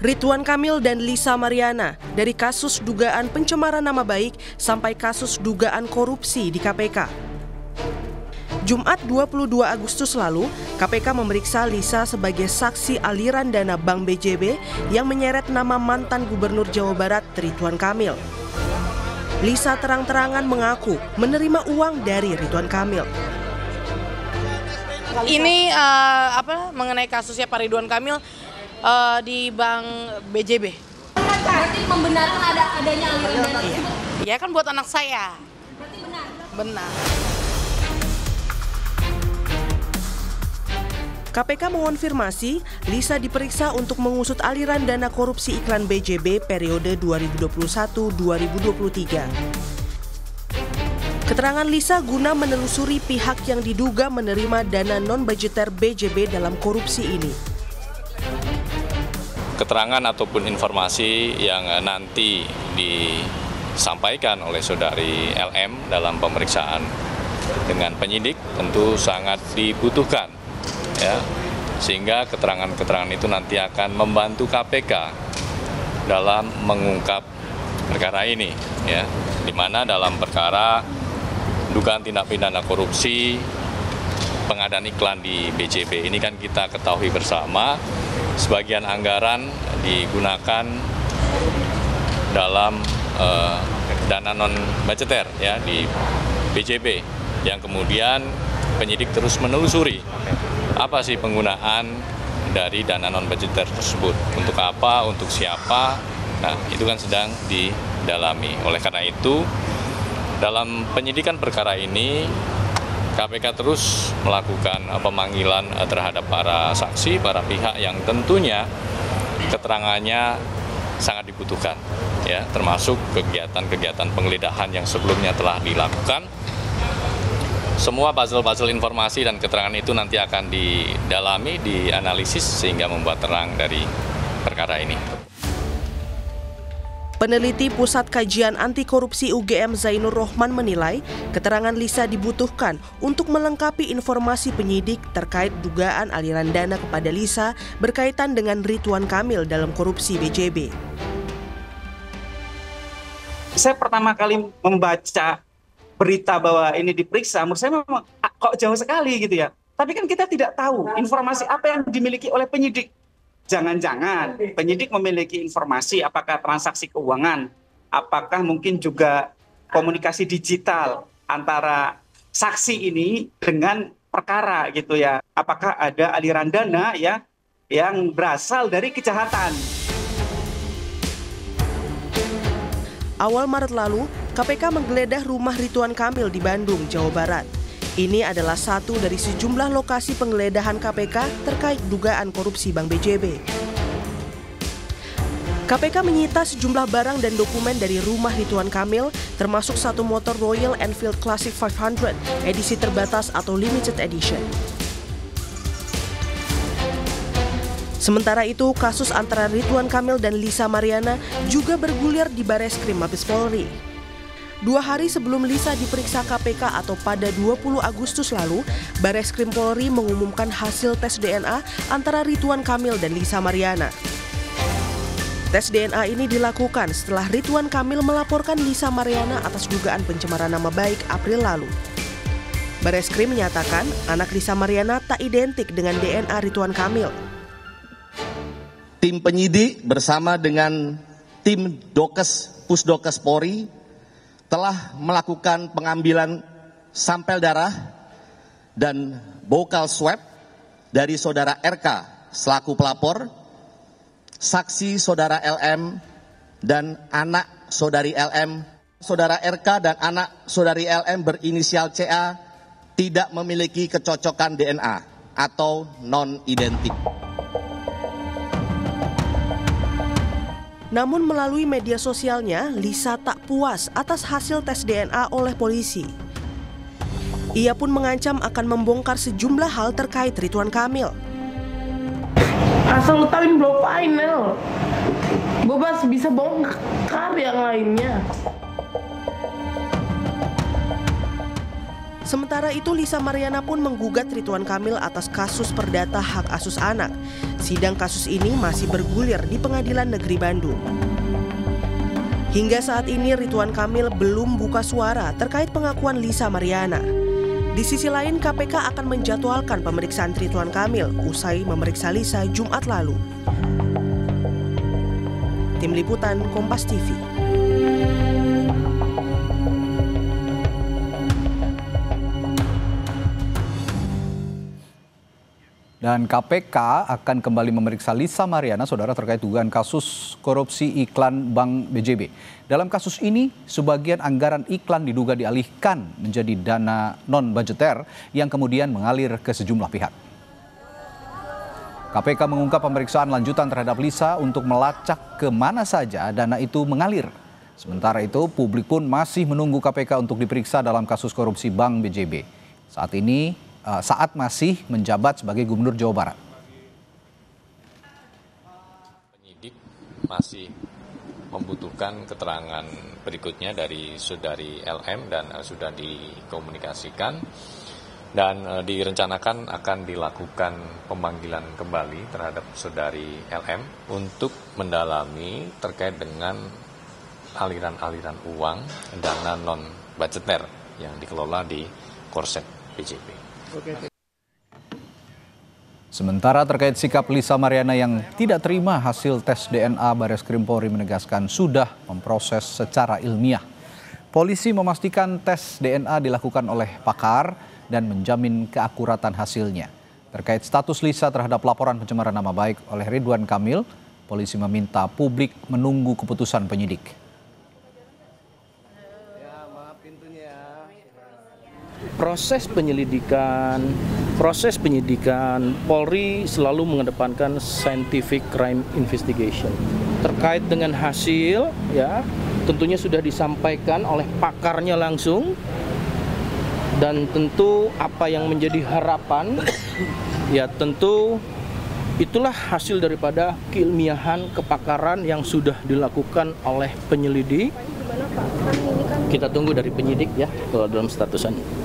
Ridwan Kamil dan Lisa Mariana dari kasus dugaan pencemaran nama baik sampai kasus dugaan korupsi di KPK. Jumat 22 Agustus lalu, KPK memeriksa Lisa sebagai saksi aliran dana Bank BJB yang menyeret nama mantan Gubernur Jawa Barat Ridwan Kamil. Lisa terang-terangan mengaku menerima uang dari Ridwan Kamil. Ini mengenai kasusnya Pak Ridwan Kamil di Bank BJB. Berarti membenarkan adanya aliran dana tersebut? Iya kan buat anak saya. Berarti benar? Benar. KPK mengonfirmasi Lisa diperiksa untuk mengusut aliran dana korupsi iklan BJB periode 2021-2023. Keterangan Lisa guna menelusuri pihak yang diduga menerima dana non-budgeter BJB dalam korupsi ini. Keterangan ataupun informasi yang nanti disampaikan oleh saudari LM dalam pemeriksaan dengan penyidik tentu sangat dibutuhkan, ya, sehingga keterangan-keterangan itu nanti akan membantu KPK dalam mengungkap perkara ini, ya, di mana dalam perkara dugaan tindak pidana korupsi pengadaan iklan di BJB ini kan kita ketahui bersama sebagian anggaran digunakan dalam dana non budgeter, ya, di BJB yang kemudian penyidik terus menelusuri apa sih penggunaan dari dana non budgeter tersebut, untuk apa, untuk siapa. Nah, itu kan sedang didalami. Oleh karena itu, dalam penyidikan perkara ini KPK terus melakukan pemanggilan terhadap para saksi, para pihak yang tentunya keterangannya sangat dibutuhkan, ya, termasuk kegiatan-kegiatan penggeledahan yang sebelumnya telah dilakukan. Semua puzzle-puzzle informasi dan keterangan itu nanti akan didalami, dianalisis sehingga membuat terang dari perkara ini. Peneliti Pusat Kajian Anti Korupsi UGM Zainur Rohman menilai keterangan Lisa dibutuhkan untuk melengkapi informasi penyidik terkait dugaan aliran dana kepada Lisa berkaitan dengan Ridwan Kamil dalam korupsi BJB. Saya pertama kali membaca berita bahwa ini diperiksa, menurut saya memang kok jauh sekali gitu ya. Tapi kan kita tidak tahu informasi apa yang dimiliki oleh penyidik. Jangan-jangan penyidik memiliki informasi apakah transaksi keuangan, apakah mungkin juga komunikasi digital antara saksi ini dengan perkara gitu ya. Apakah ada aliran dana ya yang berasal dari kejahatan. Awal Maret lalu, KPK menggeledah rumah Ridwan Kamil di Bandung, Jawa Barat. Ini adalah satu dari sejumlah lokasi penggeledahan KPK terkait dugaan korupsi Bank BJB. KPK menyita sejumlah barang dan dokumen dari rumah Ridwan Kamil, termasuk satu motor Royal Enfield Classic 500 edisi terbatas atau limited edition. Sementara itu, kasus antara Ridwan Kamil dan Lisa Mariana juga bergulir di Bareskrim Mabes Polri. 2 hari sebelum Lisa diperiksa KPK atau pada 20 Agustus lalu, Bareskrim Polri mengumumkan hasil tes DNA antara Ridwan Kamil dan Lisa Mariana. Tes DNA ini dilakukan setelah Ridwan Kamil melaporkan Lisa Mariana atas dugaan pencemaran nama baik April lalu. Bareskrim menyatakan anak Lisa Mariana tak identik dengan DNA Ridwan Kamil. Tim penyidik bersama dengan tim Pusdokes Polri telah melakukan pengambilan sampel darah dan bokal swab dari saudara RK selaku pelapor, saksi saudara LM dan anak saudari LM. Saudara RK dan anak saudari LM berinisial CA tidak memiliki kecocokan DNA atau non-identik. Namun melalui media sosialnya, Lisa tak puas atas hasil tes DNA oleh polisi. Ia pun mengancam akan membongkar sejumlah hal terkait Ridwan Kamil. Asal lu tauin belum final, Bobas bisa bongkar yang lainnya. Sementara itu, Lisa Mariana pun menggugat Ridwan Kamil atas kasus perdata hak asuh anak. Sidang kasus ini masih bergulir di Pengadilan Negeri Bandung. Hingga saat ini Ridwan Kamil belum buka suara terkait pengakuan Lisa Mariana. Di sisi lain, KPK akan menjadwalkan pemeriksaan Ridwan Kamil usai memeriksa Lisa Jumat lalu. Tim Liputan Kompas TV. Dan KPK akan kembali memeriksa Lisa Mariana, saudara, terkait dugaan kasus korupsi iklan Bank BJB. Dalam kasus ini, sebagian anggaran iklan diduga dialihkan menjadi dana non-budgeter yang kemudian mengalir ke sejumlah pihak. KPK mengungkap pemeriksaan lanjutan terhadap Lisa untuk melacak kemana saja dana itu mengalir. Sementara itu, publik pun masih menunggu KPK untuk diperiksa dalam kasus korupsi Bank BJB. Saat masih menjabat sebagai Gubernur Jawa Barat. Penyidik masih membutuhkan keterangan berikutnya dari saudari LM dan sudah dikomunikasikan dan direncanakan akan dilakukan pemanggilan kembali terhadap saudari LM untuk mendalami terkait dengan aliran-aliran uang dana non-budgeter yang dikelola di Korset BJB. Sementara terkait sikap Lisa Mariana yang tidak terima hasil tes DNA, Bareskrim Polri menegaskan sudah memproses secara ilmiah. Polisi memastikan tes DNA dilakukan oleh pakar dan menjamin keakuratan hasilnya. Terkait status Lisa terhadap laporan pencemaran nama baik oleh Ridwan Kamil, polisi meminta publik menunggu keputusan penyidik. Proses penyidikan Polri selalu mengedepankan scientific crime investigation. Terkait dengan hasil, ya, tentunya sudah disampaikan oleh pakarnya langsung, dan tentu apa yang menjadi harapan, ya tentu itulah hasil daripada keilmiahan kepakaran yang sudah dilakukan oleh penyelidik. Kita tunggu dari penyidik ya kalau dalam statusan.